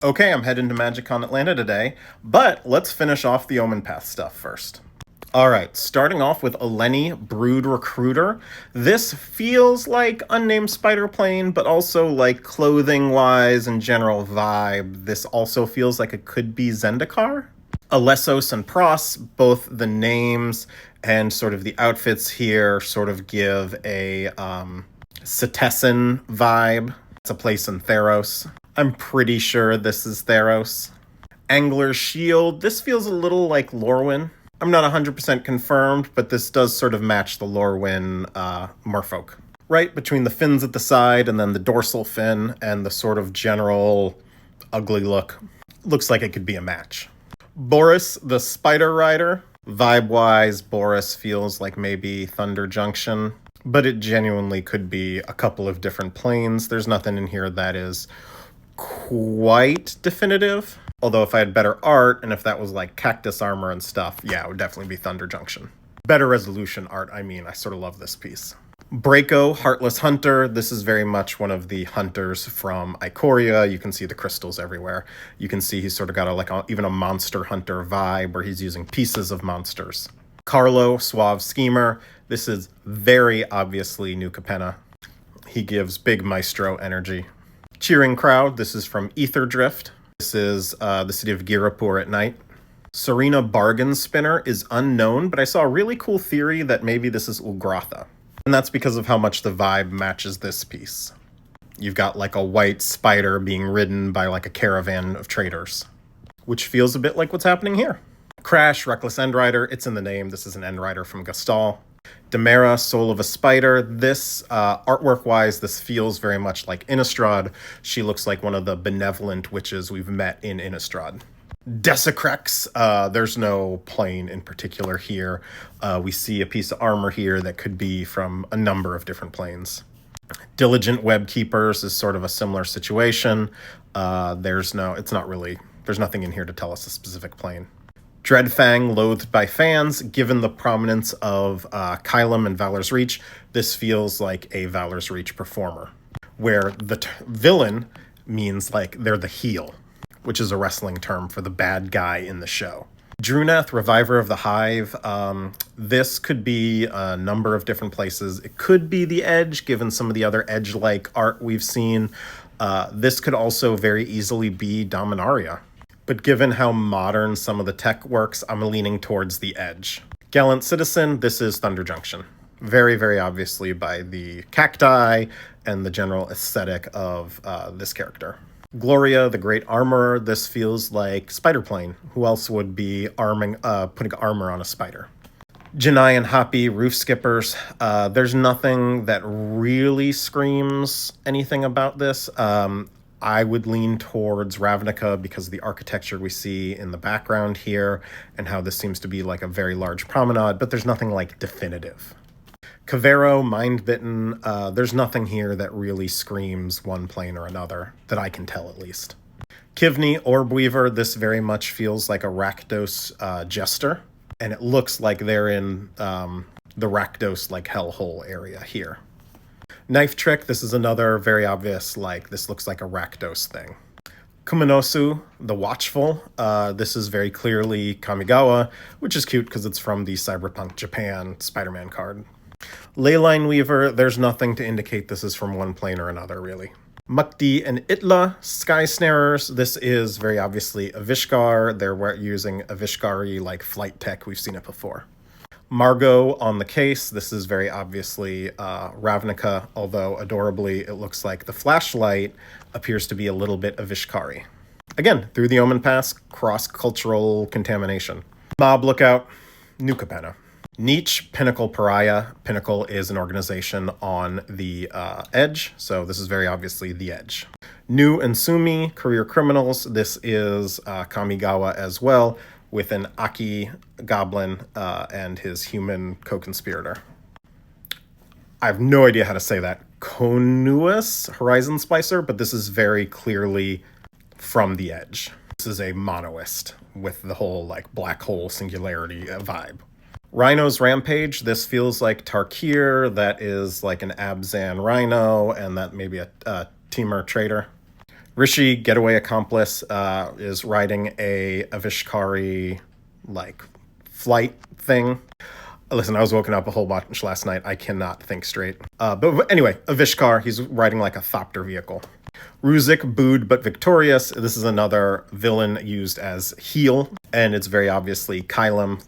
Okay, I'm heading to MagicCon Atlanta today, but let's finish off the Omenpaths stuff first. Alright, starting off with Eleni Brood Recruiter. This feels like Unnamed Spider Plane, but also like clothing-wise and general vibe. This also feels like it could be Zendikar. Alessos and Pros, both the names and sort of the outfits here sort of give a Cetessan vibe. It's a place in Theros. I'm pretty sure this is Theros. Angler's Shield. This feels a little like Lorwyn. I'm not 100% confirmed, but this does sort of match the Lorwyn merfolk. Right between the fins at the side and then the dorsal fin and the sort of general ugly look. Looks like it could be a match. Boris, the Spider Rider. Vibe-wise, Boris feels like maybe Thunder Junction, but it genuinely could be a couple of different planes. There's nothing in here that is quite definitive. Although if I had better art, and if that was like cactus armor and stuff, yeah, it would definitely be Thunder Junction. Better resolution art, I mean, I sort of love this piece. Braco, Heartless Hunter. This is very much one of the hunters from Ikoria. You can see the crystals everywhere. You can see he's sort of got even a monster hunter vibe where he's using pieces of monsters. Carlo, Suave Schemer. This is very obviously New Capenna. He gives big maestro energy. Cheering Crowd. This is from Ether Drift. This is the city of Girapur at night. Serena Bargain Spinner is unknown, but I saw a really cool theory that maybe this is Ulgratha. And that's because of how much the vibe matches this piece. You've got like a white spider being ridden by like a caravan of traders, which feels a bit like what's happening here. Crash, Reckless Endrider. It's in the name. This is an Endrider from Gastal. Demera, Soul of a Spider. This, artwork-wise, this feels very much like Innistrad. She looks like one of the benevolent witches we've met in Innistrad. Desecrex, there's no plane in particular here. We see a piece of armor here that could be from a number of different planes. Diligent Web Keepers is sort of a similar situation. There's nothing in here to tell us a specific plane. Dreadfang, Loathed by Fans. Given the prominence of Kylum and Valor's Reach, this feels like a Valor's Reach performer, where the villain means like they're the heel, which is a wrestling term for the bad guy in the show. Drunath, Reviver of the Hive. This could be a number of different places. It could be the Edge, given some of the other Edge-like art we've seen. This could also very easily be Dominaria. But given how modern some of the tech works, I'm leaning towards the Edge. Gallant Citizen, this is Thunder Junction. Very, very obviously by the cacti and the general aesthetic of this character. Gloria, the Great Armorer. This feels like Spider Plane. Who else would be putting armor on a spider? Janai and Hoppy, Roof Skippers. There's nothing that really screams anything about this. I would lean towards Ravnica because of the architecture we see in the background here and how this seems to be like a very large promenade, but there's nothing like definitive. Cavero, Mindbitten, there's nothing here that really screams one plane or another, that I can tell at least. Kivni, Orbweaver, this very much feels like a Rakdos jester, and it looks like they're in the Rakdos like hellhole area here. Knife Trick, this is another very obvious, like, this looks like a Rakdos thing. Kumanosu, the Watchful. This is very clearly Kamigawa, which is cute because it's from the Cyberpunk Japan Spider-Man card. Leyline Weaver, there's nothing to indicate this is from one plane or another, really. Mukti and Itla, Sky Snarers. This is very obviously Avishkar. They're using Avishkari like flight tech. We've seen it before. Margot on the case. This is very obviously Ravnica, although adorably it looks like the flashlight appears to be a little bit Avishkari. Again, through the Omenpaths, cross-cultural contamination. Mob Lookout, New Capenna. Niche, Pinnacle Pariah. Pinnacle is an organization on the Edge, so this is very obviously the Edge. New Ensumi, Career Criminals. This is Kamigawa as well, with an Aki goblin and his human co-conspirator. I have no idea how to say that. Konuous, Horizon Splicer, but this is very clearly from the Edge. This is a monoist with the whole like black hole singularity vibe. Rhino's Rampage, this feels like Tarkir, that is like an Abzan Rhino, and that maybe a Temur trader. Rishi, getaway accomplice, is riding a Avishkari, like, flight thing. Listen, I was woken up a whole bunch last night. I cannot think straight. But anyway, Avishkar, he's riding like a Thopter vehicle. Ruzik, booed but victorious. This is another villain used as heel, and it's very obviously Kylum,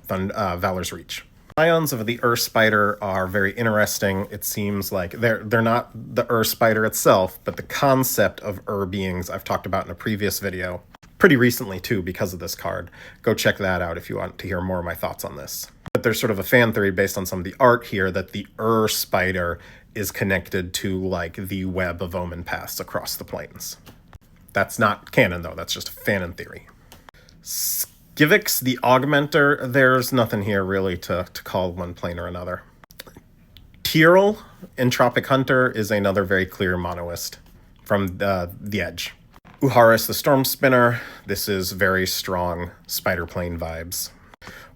Valor's Reach. Ions of the Spider are very interesting. It seems like they're not the Spider itself, but the concept of beings I've talked about in a previous video. Pretty recently, too, because of this card. Go check that out if you want to hear more of my thoughts on this. But there's sort of a fan theory based on some of the art here that the Spider is connected to, like, the web of Omenpaths across the planes. That's not canon, though. That's just a fanon theory. Skivix, the Augmenter, there's nothing here, really, to call one plane or another. Tyrell, Entropic Hunter, is another very clear monoist from the Edge. Uharis, the Storm Spinner, this is very strong spider plane vibes.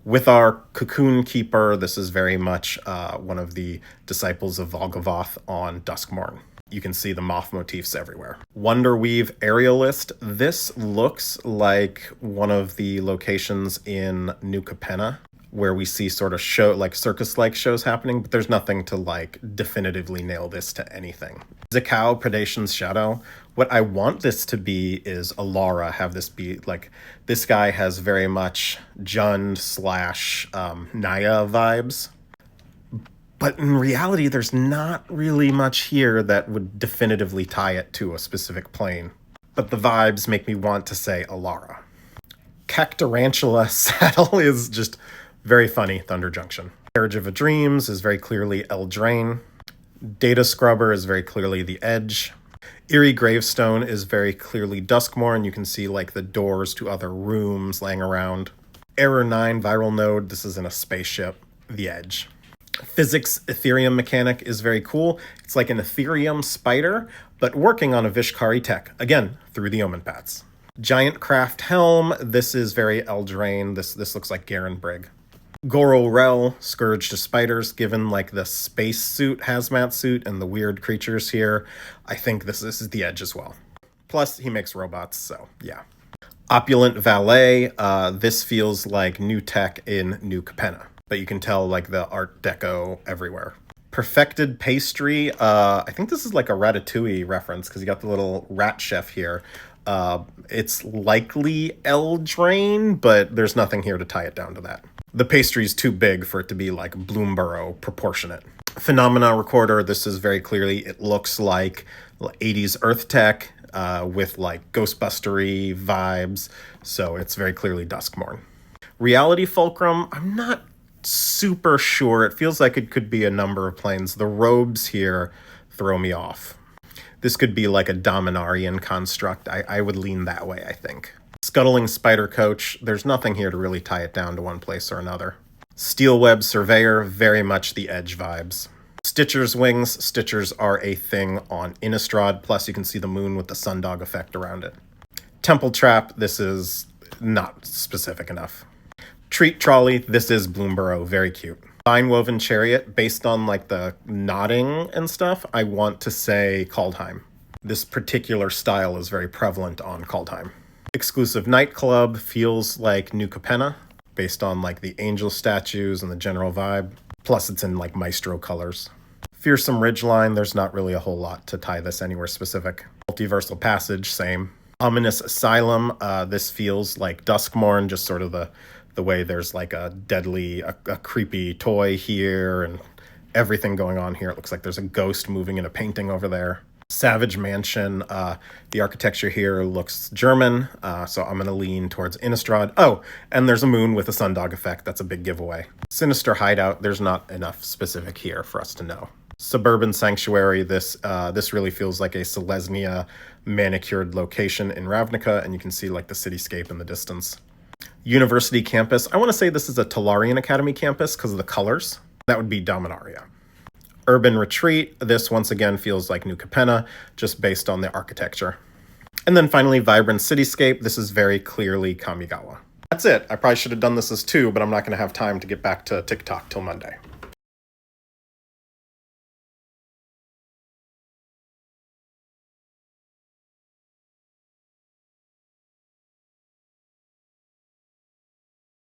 With our Cocoon Keeper, this is very much one of the disciples of Volgavoth on Duskmorn. You can see the moth motifs everywhere. Wonderweave Aerialist, this looks like one of the locations in New Capenna, where we see sort of circus-like shows happening, but there's nothing to like definitively nail this to anything. Zakao, Predation's Shadow. What I want this to be is Alara, have this be like, this guy has very much Jund / Naya vibes. But in reality, there's not really much here that would definitively tie it to a specific plane. But the vibes make me want to say Alara. Cactarantula Saddle is just very funny, Thunder Junction. Carriage of a Dreams is very clearly Eldraine. Data Scrubber is very clearly the Edge. Eerie Gravestone is very clearly Duskmorn. You can see like the doors to other rooms laying around. Error 9 Viral Node, this is in a spaceship, the Edge. Physics Ethereum Mechanic is very cool. It's like an Ethereum spider, but working on a Vishkari tech, again, through the Omenpaths. Giant Craft Helm, this is very Eldraine. This looks like Garen Brigg. Goro Rel, Scourge to Spiders, given like the space suit, hazmat suit, and the weird creatures here, I think this is the Edge as well. Plus, he makes robots, so yeah. Opulent Valet, this feels like new tech in New Capenna, but you can tell like the Art Deco everywhere. Perfected Pastry, I think this is like a Ratatouille reference because you got the little rat chef here. It's likely Eldraine, but there's nothing here to tie it down to that. The pastry's too big for it to be like Bloomborough proportionate. Phenomena Recorder, this is very clearly, it looks like 80s Earth Tech with like Ghostbustery vibes, so it's very clearly Duskmorn. Reality Fulcrum, I'm not super sure. It feels like it could be a number of planes. The robes here throw me off. This could be like a Dominarian construct. I would lean that way, I think. Scuttling Spider Coach, there's nothing here to really tie it down to one place or another. Steelweb Surveyor, very much the Edge vibes. Stitcher's Wings, Stitchers are a thing on Innistrad, plus you can see the moon with the sundog effect around it. Temple Trap, this is not specific enough. Treat Trolley, this is Bloomborough, very cute. Vine Woven Chariot, based on like the nodding and stuff, I want to say Kaldheim. This particular style is very prevalent on Kaldheim. Exclusive Nightclub feels like New Capenna, based on like the angel statues and the general vibe. Plus it's in like Maestro colors. Fearsome Ridgeline, there's not really a whole lot to tie this anywhere specific. Multiversal Passage, same. Ominous Asylum, this feels like Duskmorn, just sort of the way there's like a deadly, a creepy toy here and everything going on here. It looks like there's a ghost moving in a painting over there. Savage Mansion, the architecture here looks German, so I'm going to lean towards Innistrad. Oh, and there's a moon with a sundog effect. That's a big giveaway. Sinister Hideout, there's not enough specific here for us to know. Suburban Sanctuary, this really feels like a Selesnya manicured location in Ravnica, and you can see like the cityscape in the distance. University Campus, I want to say this is a Talarian Academy campus because of the colors. That would be Dominaria. Urban Retreat, this once again feels like New Capenna, just based on the architecture. And then finally, Vibrant Cityscape, this is very clearly Kamigawa. That's it. I probably should have done this as 2, but I'm not going to have time to get back to TikTok till Monday.